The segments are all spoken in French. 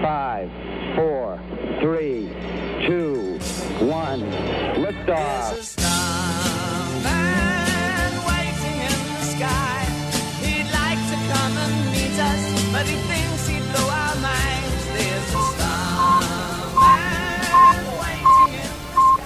5, 4, 3, 2, 1, liftoff. There's a starman waiting in the sky. He'd like to come and meet us, but he thinks he'd blow our minds. There's a starman waiting in the sky.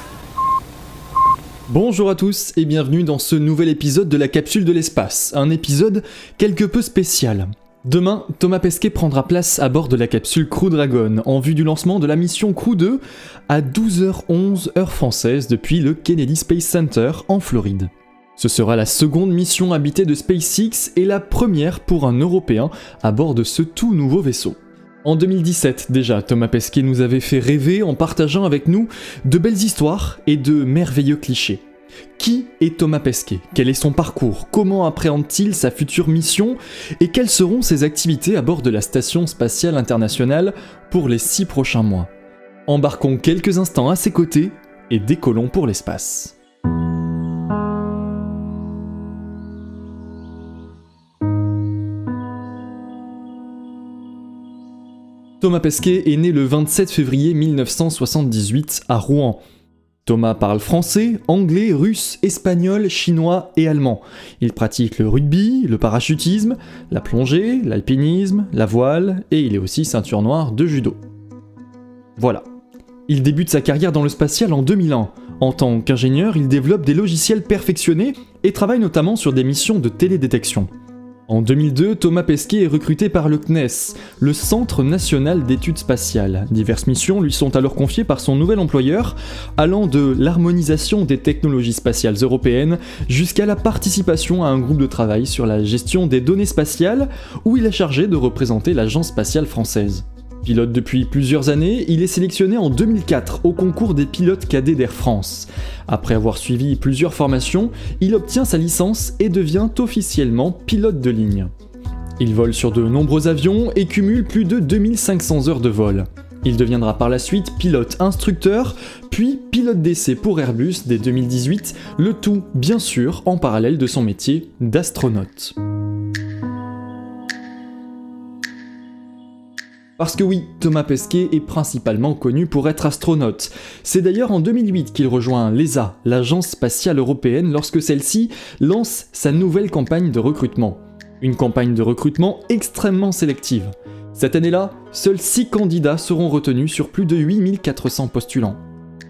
Bonjour à tous et bienvenue dans ce nouvel épisode de la capsule de l'espace, un épisode quelque peu spécial. Demain, Thomas Pesquet prendra place à bord de la capsule Crew Dragon en vue du lancement de la mission Crew 2 à 12h11 heure française depuis le Kennedy Space Center en Floride. Ce sera la seconde mission habitée de SpaceX et la première pour un Européen à bord de ce tout nouveau vaisseau. En 2017 déjà, Thomas Pesquet nous avait fait rêver en partageant avec nous de belles histoires et de merveilleux clichés. Qui est Thomas Pesquet ? Quel est son parcours ? Comment appréhende-t-il sa future mission ? Et quelles seront ses activités à bord de la Station Spatiale Internationale pour les 6 prochains mois ? Embarquons quelques instants à ses côtés et décollons pour l'espace. Thomas Pesquet est né le 27 février 1978 à Rouen. Thomas parle français, anglais, russe, espagnol, chinois et allemand. Il pratique le rugby, le parachutisme, la plongée, l'alpinisme, la voile et il est aussi ceinture noire de judo. Voilà. Il débute sa carrière dans le spatial en 2001. En tant qu'ingénieur, il développe des logiciels perfectionnés et travaille notamment sur des missions de télédétection. En 2002, Thomas Pesquet est recruté par le CNES, le Centre National d'Études Spatiales. Diverses missions lui sont alors confiées par son nouvel employeur, allant de l'harmonisation des technologies spatiales européennes jusqu'à la participation à un groupe de travail sur la gestion des données spatiales, où il est chargé de représenter l'Agence spatiale française. Pilote depuis plusieurs années, il est sélectionné en 2004 au concours des pilotes cadets d'Air France. Après avoir suivi plusieurs formations, il obtient sa licence et devient officiellement pilote de ligne. Il vole sur de nombreux avions et cumule plus de 2500 heures de vol. Il deviendra par la suite pilote instructeur, puis pilote d'essai pour Airbus dès 2018, le tout bien sûr en parallèle de son métier d'astronaute. Parce que oui, Thomas Pesquet est principalement connu pour être astronaute. C'est d'ailleurs en 2008 qu'il rejoint l'ESA, l'Agence spatiale européenne, lorsque celle-ci lance sa nouvelle campagne de recrutement. Une campagne de recrutement extrêmement sélective. Cette année-là, seuls 6 candidats seront retenus sur plus de 8400 postulants.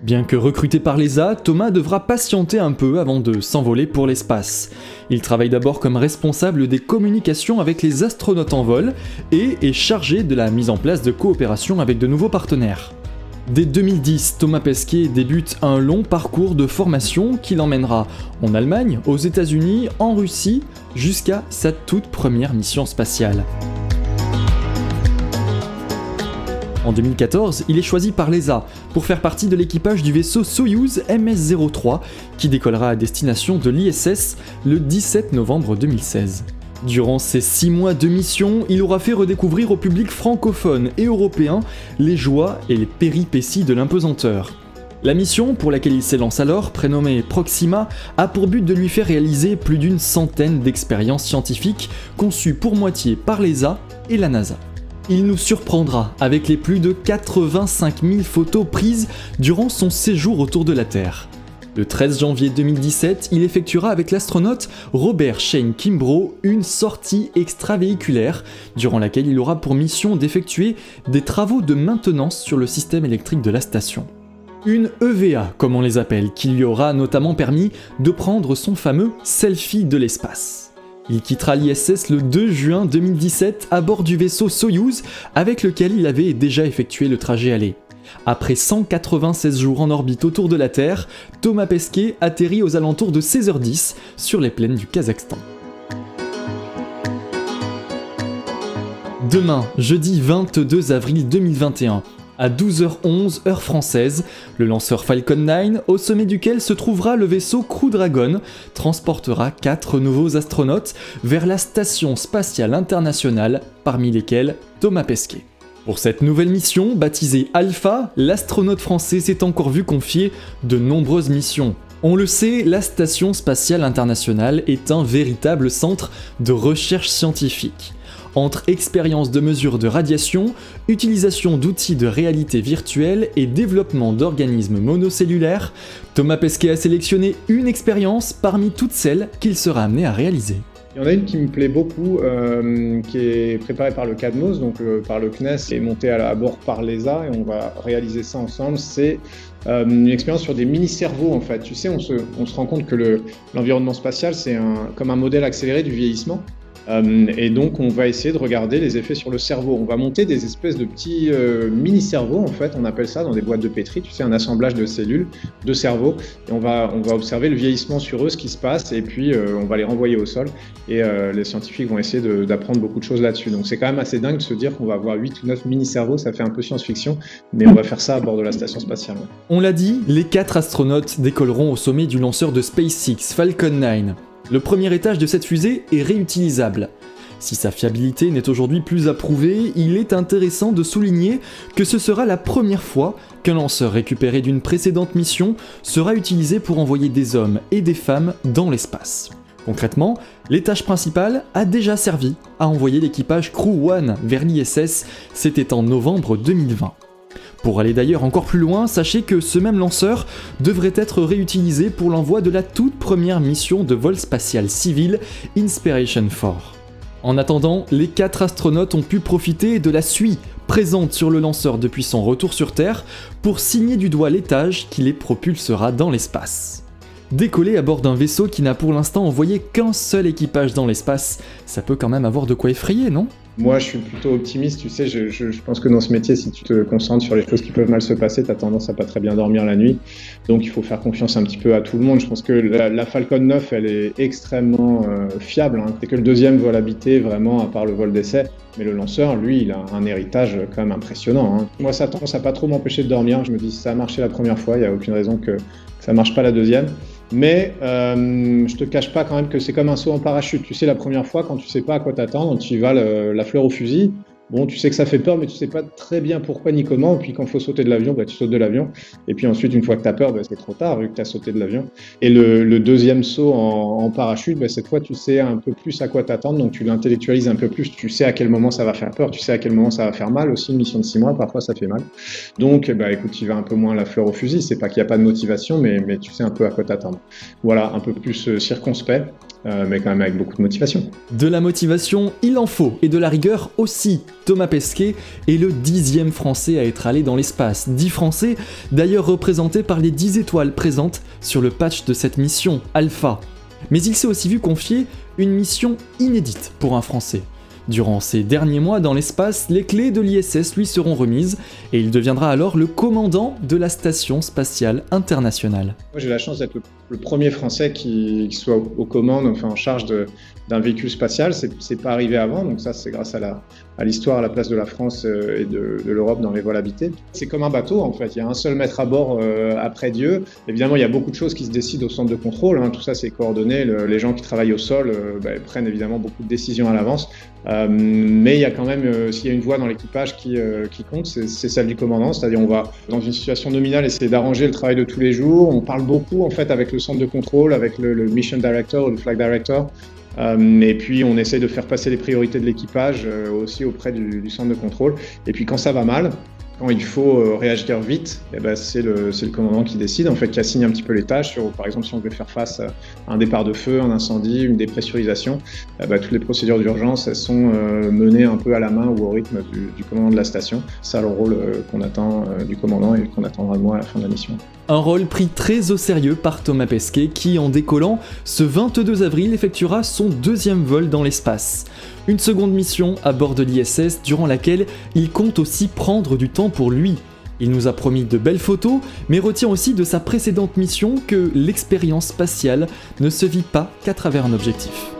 Bien que recruté par l'ESA, Thomas devra patienter un peu avant de s'envoler pour l'espace. Il travaille d'abord comme responsable des communications avec les astronautes en vol et est chargé de la mise en place de coopérations avec de nouveaux partenaires. Dès 2010, Thomas Pesquet débute un long parcours de formation qui l'emmènera en Allemagne, aux États-Unis, en Russie, jusqu'à sa toute première mission spatiale. En 2014, il est choisi par l'ESA pour faire partie de l'équipage du vaisseau Soyouz MS-03 qui décollera à destination de l'ISS le 17 novembre 2016. Durant ces 6 mois de mission, il aura fait redécouvrir au public francophone et européen les joies et les péripéties de l'impesanteur. La mission, pour laquelle il s'élance alors, prénommée Proxima, a pour but de lui faire réaliser plus d'une centaine d'expériences scientifiques conçues pour moitié par l'ESA et la NASA. Il nous surprendra avec les plus de 85 000 photos prises durant son séjour autour de la Terre. Le 13 janvier 2017, il effectuera avec l'astronaute Robert Shane Kimbrough une sortie extravéhiculaire durant laquelle il aura pour mission d'effectuer des travaux de maintenance sur le système électrique de la station. Une EVA, comme on les appelle, qui lui aura notamment permis de prendre son fameux selfie de l'espace. Il quittera l'ISS le 2 juin 2017 à bord du vaisseau Soyouz avec lequel il avait déjà effectué le trajet aller. Après 196 jours en orbite autour de la Terre, Thomas Pesquet atterrit aux alentours de 16h10 sur les plaines du Kazakhstan. Demain, jeudi 22 avril 2021, à 12h11 heure française, le lanceur Falcon 9, au sommet duquel se trouvera le vaisseau Crew Dragon, transportera 4 nouveaux astronautes vers la Station Spatiale Internationale, parmi lesquels Thomas Pesquet. Pour cette nouvelle mission, baptisée Alpha, l'astronaute français s'est encore vu confier de nombreuses missions. On le sait, la Station Spatiale Internationale est un véritable centre de recherche scientifique. entre expérience de mesure de radiation, utilisation d'outils de réalité virtuelle et développement d'organismes monocellulaires, Thomas Pesquet a sélectionné une expérience parmi toutes celles qu'il sera amené à réaliser. Il y en a une qui me plaît beaucoup, qui est préparée par le CADMOS, donc par le CNES, et montée à bord par l'ESA, et on va réaliser ça ensemble. C'est une expérience sur des mini-cerveaux, en fait. Tu sais, on se rend compte que l'environnement spatial, c'est comme un modèle accéléré du vieillissement. Et donc, on va essayer de regarder les effets sur le cerveau. On va monter des espèces de petits mini-cerveaux, en fait, on appelle ça dans des boîtes de pétri, tu sais, un assemblage de cellules, de cerveaux, et on va observer le vieillissement sur eux, ce qui se passe, et puis on va les renvoyer au sol, et les scientifiques vont essayer d'apprendre beaucoup de choses là-dessus. Donc c'est quand même assez dingue de se dire qu'on va avoir 8 ou 9 mini-cerveaux, ça fait un peu science-fiction, mais on va faire ça à bord de la station spatiale. Ouais. On l'a dit, les 4 astronautes décolleront au sommet du lanceur de SpaceX, Falcon 9. Le premier étage de cette fusée est réutilisable. Si sa fiabilité n'est aujourd'hui plus à prouver, il est intéressant de souligner que ce sera la première fois qu'un lanceur récupéré d'une précédente mission sera utilisé pour envoyer des hommes et des femmes dans l'espace. Concrètement, l'étage principal a déjà servi à envoyer l'équipage Crew 1 vers l'ISS, c'était en novembre 2020. Pour aller d'ailleurs encore plus loin, sachez que ce même lanceur devrait être réutilisé pour l'envoi de la toute première mission de vol spatial civil Inspiration 4. En attendant, les 4 astronautes ont pu profiter de la suie présente sur le lanceur depuis son retour sur Terre pour signer du doigt l'étage qui les propulsera dans l'espace. Décoller à bord d'un vaisseau qui n'a pour l'instant envoyé qu'un seul équipage dans l'espace, ça peut quand même avoir de quoi effrayer, non ? Moi, je suis plutôt optimiste, tu sais, je pense que dans ce métier, si tu te concentres sur les choses qui peuvent mal se passer, tu as tendance à pas très bien dormir la nuit. Donc, il faut faire confiance un petit peu à tout le monde. Je pense que la Falcon 9, elle est extrêmement fiable. Hein. C'est que le deuxième vol habité, vraiment, à part le vol d'essai. Mais le lanceur, lui, il a un héritage quand même impressionnant. Hein. Moi, ça a tendance à pas trop m'empêcher de dormir. Je me dis, ça a marché la première fois, il n'y a aucune raison que ça marche pas la deuxième. Mais je te cache pas quand même que c'est comme un saut en parachute. Tu sais, la première fois, quand tu sais pas à quoi t'attendre, tu y vas la fleur au fusil. Bon, tu sais que ça fait peur, mais tu sais pas très bien pourquoi ni comment. Et puis quand il faut sauter de l'avion, tu sautes de l'avion. Et puis ensuite, une fois que tu as peur, c'est trop tard vu que tu as sauté de l'avion. Et le deuxième saut en parachute, cette fois, tu sais un peu plus à quoi t'attendre. Donc tu l'intellectualises un peu plus. Tu sais à quel moment ça va faire peur. Tu sais à quel moment ça va faire mal aussi. Une mission de 6 mois, parfois ça fait mal. Donc, écoute, tu vas un peu moins la fleur au fusil. C'est pas qu'il n'y a pas de motivation, mais tu sais un peu à quoi t'attendre. Voilà, un peu plus circonspect. Mais quand même avec beaucoup de motivation. De la motivation, il en faut, et de la rigueur aussi. Thomas Pesquet est le 10e Français à être allé dans l'espace. 10 Français, d'ailleurs représentés par les 10 étoiles présentes sur le patch de cette mission, Alpha. Mais il s'est aussi vu confier une mission inédite pour un Français. Durant ces derniers mois dans l'espace, les clés de l'ISS lui seront remises et il deviendra alors le commandant de la Station Spatiale Internationale. Moi, j'ai la chance d'être le premier Français qui soit aux commandes, enfin en charge d'un véhicule spatial. C'est pas arrivé avant, donc ça c'est grâce à l'histoire, à la place de la France et de l'Europe dans les vols habités. C'est comme un bateau en fait, il y a un seul maître à bord après Dieu. Évidemment, il y a beaucoup de choses qui se décident au centre de contrôle, hein. Tout ça c'est coordonné, les gens qui travaillent au sol prennent évidemment beaucoup de décisions à l'avance. Mais il y a quand même, s'il y a une voix dans l'équipage qui compte, c'est celle du commandant, c'est-à-dire on va dans une situation nominale essayer d'arranger le travail de tous les jours. On parle beaucoup en fait avec le centre de contrôle, avec le mission director ou le flight director. Et puis on essaye de faire passer les priorités de l'équipage aussi auprès du centre de contrôle. Et puis quand ça va mal, quand il faut réagir vite, c'est le commandant qui décide, en fait, qui assigne un petit peu les tâches. Par exemple, si on veut faire face à un départ de feu, un incendie, une dépressurisation, toutes les procédures d'urgence, elles sont menées un peu à la main ou au rythme du commandant de la station. C'est ça le rôle qu'on attend du commandant et qu'on attendra de moi à la fin de la mission. Un rôle pris très au sérieux par Thomas Pesquet qui, en décollant, ce 22 avril, effectuera son 2e vol dans l'espace. Une seconde mission à bord de l'ISS durant laquelle il compte aussi prendre du temps pour lui. Il nous a promis de belles photos, mais retient aussi de sa précédente mission que l'expérience spatiale ne se vit pas qu'à travers un objectif.